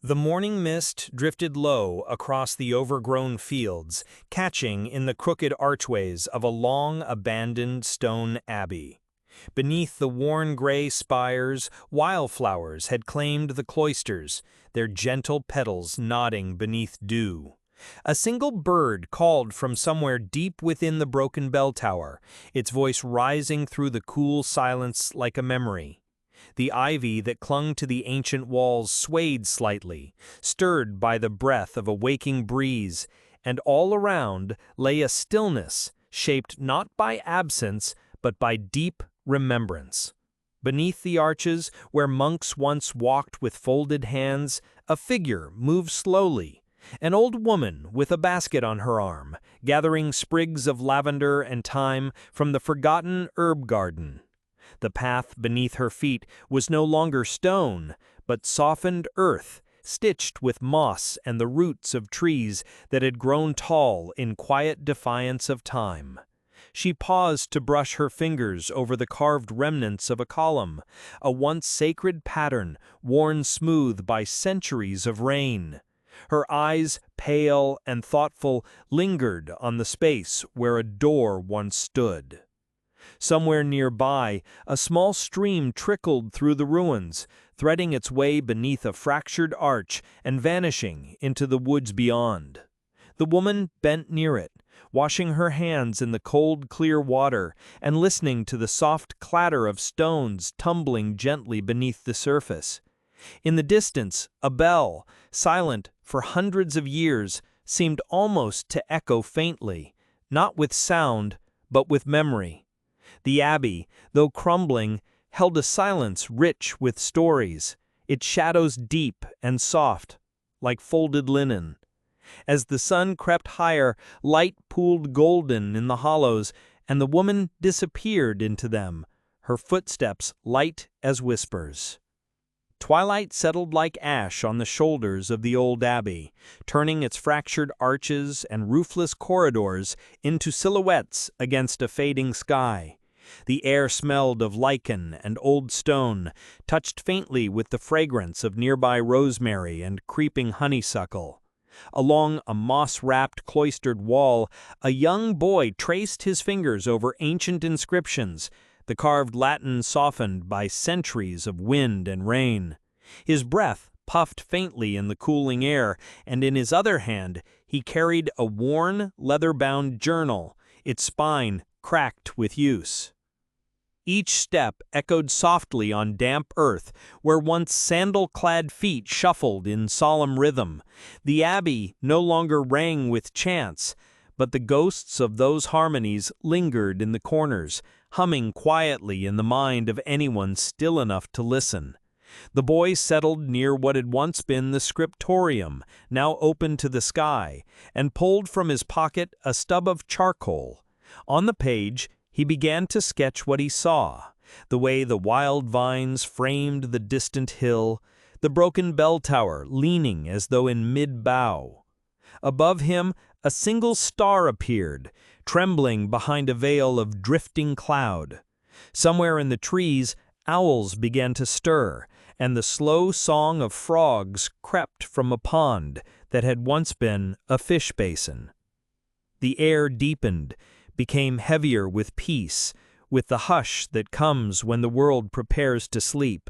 The morning mist drifted low across the overgrown fields, catching in the crooked archways of a long abandoned stone abbey. Beneath the worn gray spires, wildflowers had claimed the cloisters, their gentle petals nodding beneath dew. A single bird called from somewhere deep within the broken bell tower, its voice rising through the cool silence like a memory. The ivy that clung to the ancient walls swayed slightly, stirred by the breath of a waking breeze, and all around lay a stillness shaped not by absence but by deep remembrance. Beneath the arches, where monks once walked with folded hands, a figure moved slowly, an old woman with a basket on her arm, gathering sprigs of lavender and thyme from the forgotten herb garden. The path beneath her feet was no longer stone, but softened earth, stitched with moss and the roots of trees that had grown tall in quiet defiance of time. She paused to brush her fingers over the carved remnants of a column, a once sacred pattern worn smooth by centuries of rain. Her eyes, pale and thoughtful, lingered on the space where a door once stood. Somewhere nearby, a small stream trickled through the ruins, threading its way beneath a fractured arch and vanishing into the woods beyond. The woman bent near it, washing her hands in the cold, clear water and listening to the soft clatter of stones tumbling gently beneath the surface. In the distance, a bell, silent for hundreds of years, seemed almost to echo faintly, not with sound, but with memory. The Abbey, though crumbling, held a silence rich with stories, its shadows deep and soft, like folded linen. As the sun crept higher, light pooled golden in the hollows, and the woman disappeared into them, her footsteps light as whispers. Twilight settled like ash on the shoulders of the old abbey, turning its fractured arches and roofless corridors into silhouettes against a fading sky. The air smelled of lichen and old stone, touched faintly with the fragrance of nearby rosemary and creeping honeysuckle. Along a moss-wrapped cloistered wall, a young boy traced his fingers over ancient inscriptions, the carved Latin softened by centuries of wind and rain. His breath puffed faintly in the cooling air, and in his other hand he carried a worn, leather-bound journal, its spine cracked with use. Each step echoed softly on damp earth, where once sandal-clad feet shuffled in solemn rhythm. The abbey no longer rang with chants, but the ghosts of those harmonies lingered in the corners, humming quietly in the mind of anyone still enough to listen. The boy settled near what had once been the scriptorium, now open to the sky, and pulled from his pocket a stub of charcoal. On the page, he began to sketch what he saw, the way the wild vines framed the distant hill, the broken bell tower leaning as though in mid-bow. Above him, a single star appeared, trembling behind a veil of drifting cloud. Somewhere in the trees, owls began to stir, and the slow song of frogs crept from a pond that had once been a fish basin. The air deepened, became heavier with peace, with the hush that comes when the world prepares to sleep.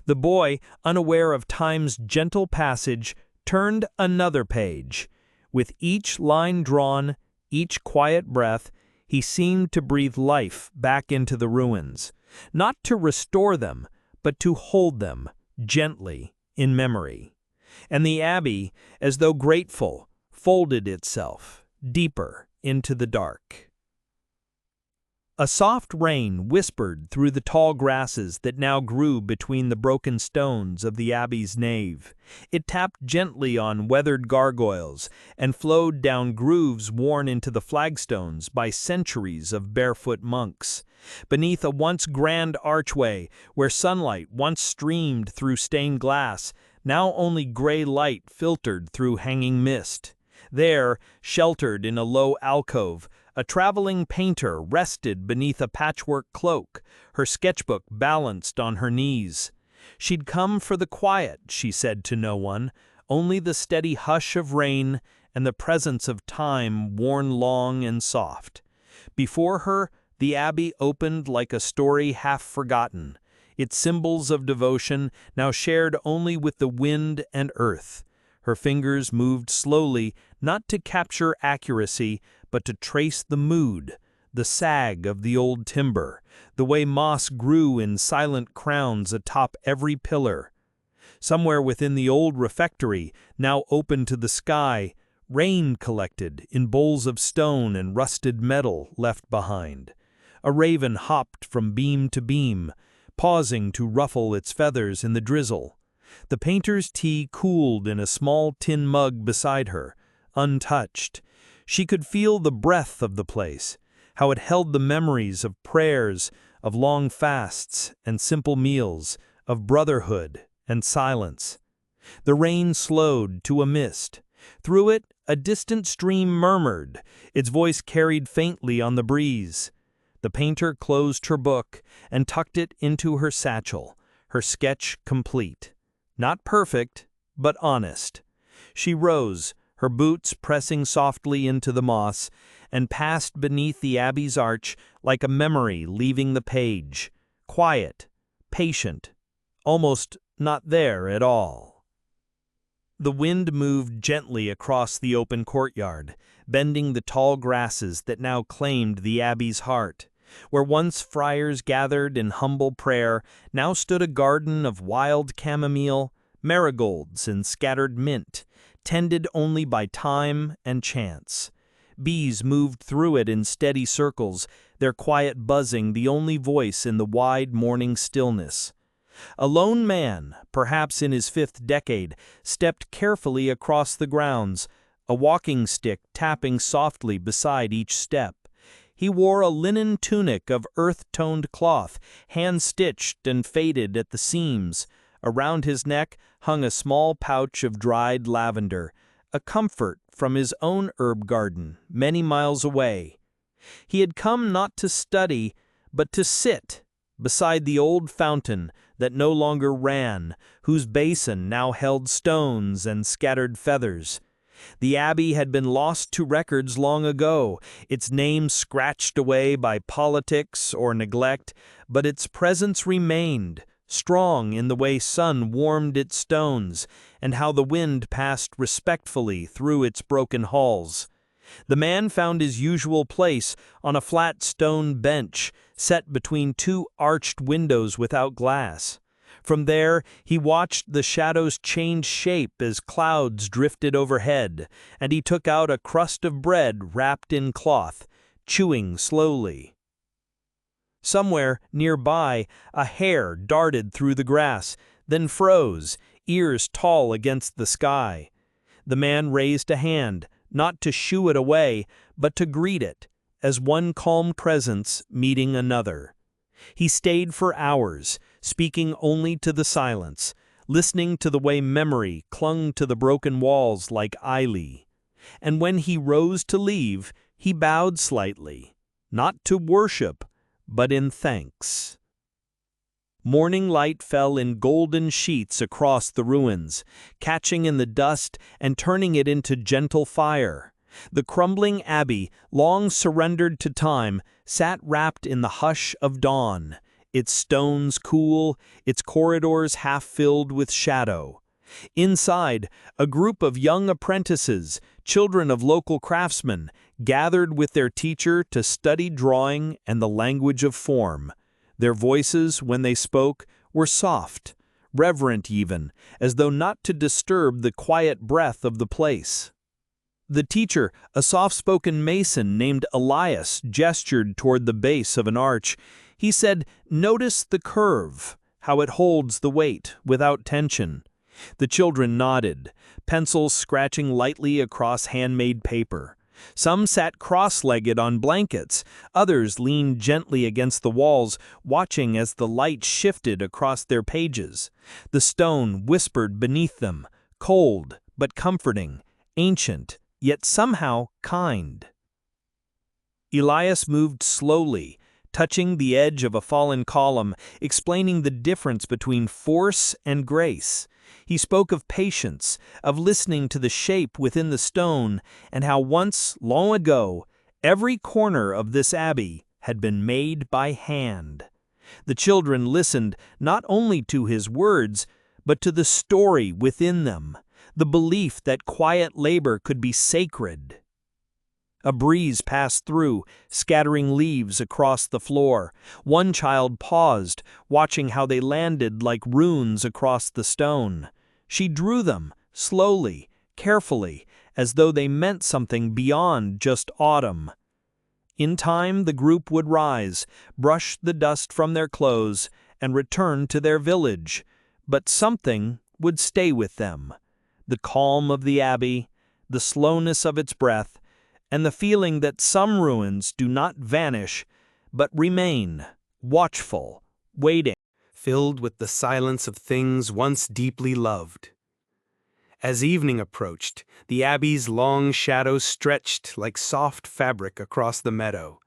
The boy, unaware of time's gentle passage, turned another page. With each line drawn, each quiet breath, he seemed to breathe life back into the ruins, not to restore them, but to hold them, gently, in memory. And the abbey, as though grateful, folded itself, deeper into the dark. A soft rain whispered through the tall grasses that now grew between the broken stones of the abbey's nave. It tapped gently on weathered gargoyles and flowed down grooves worn into the flagstones by centuries of barefoot monks. Beneath a once grand archway, where sunlight once streamed through stained glass, now only gray light filtered through hanging mist. There, sheltered in a low alcove, a traveling painter rested beneath a patchwork cloak, her sketchbook balanced on her knees. She'd come for the quiet, she said to no one, only the steady hush of rain and the presence of time worn long and soft. Before her, the Abbey opened like a story half forgotten, its symbols of devotion now shared only with the wind and earth. Her fingers moved slowly, not to capture accuracy, but to trace the mood, the sag of the old timber, the way moss grew in silent crowns atop every pillar. Somewhere within the old refectory, now open to the sky, rain collected in bowls of stone and rusted metal left behind. A raven hopped from beam to beam, pausing to ruffle its feathers in the drizzle. The painter's tea cooled in a small tin mug beside her, untouched. She could feel the breath of the place, how it held the memories of prayers, of long fasts and simple meals, of brotherhood and silence. The rain slowed to a mist. Through it, a distant stream murmured, its voice carried faintly on the breeze. The painter closed her book and tucked it into her satchel, her sketch complete. Not perfect, but honest. She rose, her boots pressing softly into the moss, and passed beneath the Abbey's arch like a memory leaving the page, quiet, patient, almost not there at all. The wind moved gently across the open courtyard, bending the tall grasses that now claimed the Abbey's heart. Where once friars gathered in humble prayer, now stood a garden of wild chamomile, marigolds and scattered mint, tended only by time and chance. Bees moved through it in steady circles, their quiet buzzing the only voice in the wide morning stillness. A lone man, perhaps in his 5th decade, stepped carefully across the grounds, a walking stick tapping softly beside each step. He wore a linen tunic of earth-toned cloth, hand-stitched and faded at the seams. Around his neck hung a small pouch of dried lavender, a comfort from his own herb garden, many miles away. He had come not to study, but to sit beside the old fountain that no longer ran, whose basin now held stones and scattered feathers. The Abbey had been lost to records long ago, its name scratched away by politics or neglect, but its presence remained, strong in the way sun warmed its stones, and how the wind passed respectfully through its broken halls. The man found his usual place on a flat stone bench, set between 2 arched windows without glass. From there, he watched the shadows change shape as clouds drifted overhead, and he took out a crust of bread wrapped in cloth, chewing slowly. Somewhere nearby, a hare darted through the grass, then froze, ears tall against the sky. The man raised a hand, not to shoo it away, but to greet it, as one calm presence meeting another. He stayed for hours, speaking only to the silence, listening to the way memory clung to the broken walls like ivy. And when he rose to leave, he bowed slightly, not to worship, but in thanks. Morning light fell in golden sheets across the ruins, catching in the dust and turning it into gentle fire. The crumbling Abbey, long surrendered to time, sat wrapped in the hush of dawn, its stones cool, its corridors half filled with shadow. Inside, a group of young apprentices, children of local craftsmen, gathered with their teacher to study drawing and the language of form. Their voices, when they spoke, were soft, reverent even, as though not to disturb the quiet breath of the place. The teacher, a soft-spoken mason named Elias, gestured toward the base of an arch. He said, "Notice the curve, how it holds the weight without tension." The children nodded, pencils scratching lightly across handmade paper. Some sat cross-legged on blankets, others leaned gently against the walls, watching as the light shifted across their pages. The stone whispered beneath them, cold but comforting, ancient, yet somehow kind. Elias moved slowly, touching the edge of a fallen column, explaining the difference between force and grace. He spoke of patience, of listening to the shape within the stone, and how once, long ago, every corner of this abbey had been made by hand. The children listened not only to his words, but to the story within them, the belief that quiet labor could be sacred. A breeze passed through, scattering leaves across the floor. One child paused, watching how they landed like runes across the stone. She drew them, slowly, carefully, as though they meant something beyond just autumn. In time, the group would rise, brush the dust from their clothes, and return to their village. But something would stay with them. The calm of the abbey, the slowness of its breath, and the feeling that some ruins do not vanish, but remain, watchful, waiting, filled with the silence of things once deeply loved. As evening approached, the abbey's long shadows stretched like soft fabric across the meadow.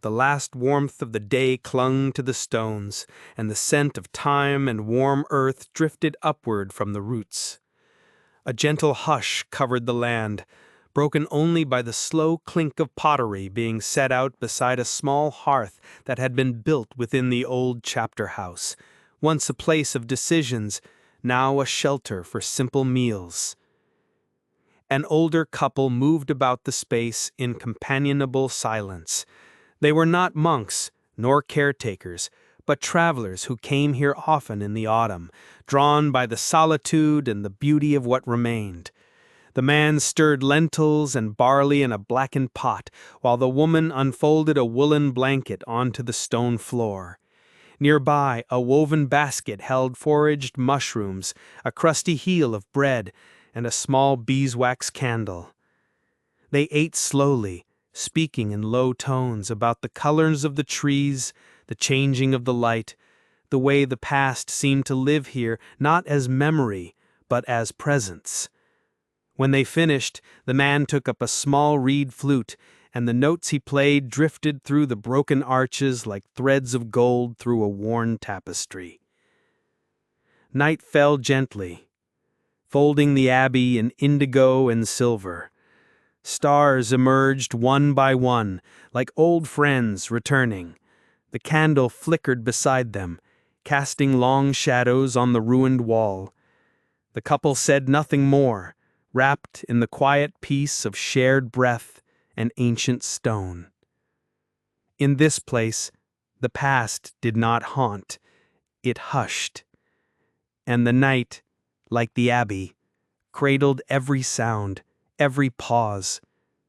The last warmth of the day clung to the stones, and the scent of thyme and warm earth drifted upward from the roots. A gentle hush covered the land, broken only by the slow clink of pottery being set out beside a small hearth that had been built within the old chapter house, once a place of decisions, now a shelter for simple meals. An older couple moved about the space in companionable silence. They were not monks, nor caretakers, but travelers who came here often in the autumn, drawn by the solitude and the beauty of what remained. The man stirred lentils and barley in a blackened pot, while the woman unfolded a woolen blanket onto the stone floor. Nearby, a woven basket held foraged mushrooms, a crusty heel of bread, and a small beeswax candle. They ate slowly, speaking in low tones about the colors of the trees, the changing of the light, the way the past seemed to live here not as memory, but as presence. When they finished, the man took up a small reed flute, and the notes he played drifted through the broken arches like threads of gold through a worn tapestry. Night fell gently, folding the abbey in indigo and silver. Stars emerged one by one, like old friends returning. The candle flickered beside them, casting long shadows on the ruined wall. The couple said nothing more, wrapped in the quiet peace of shared breath and ancient stone. In this place, the past did not haunt, it hushed. And the night, like the abbey, cradled every sound, every pause,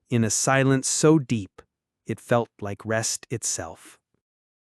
in a silence so deep it felt like rest itself.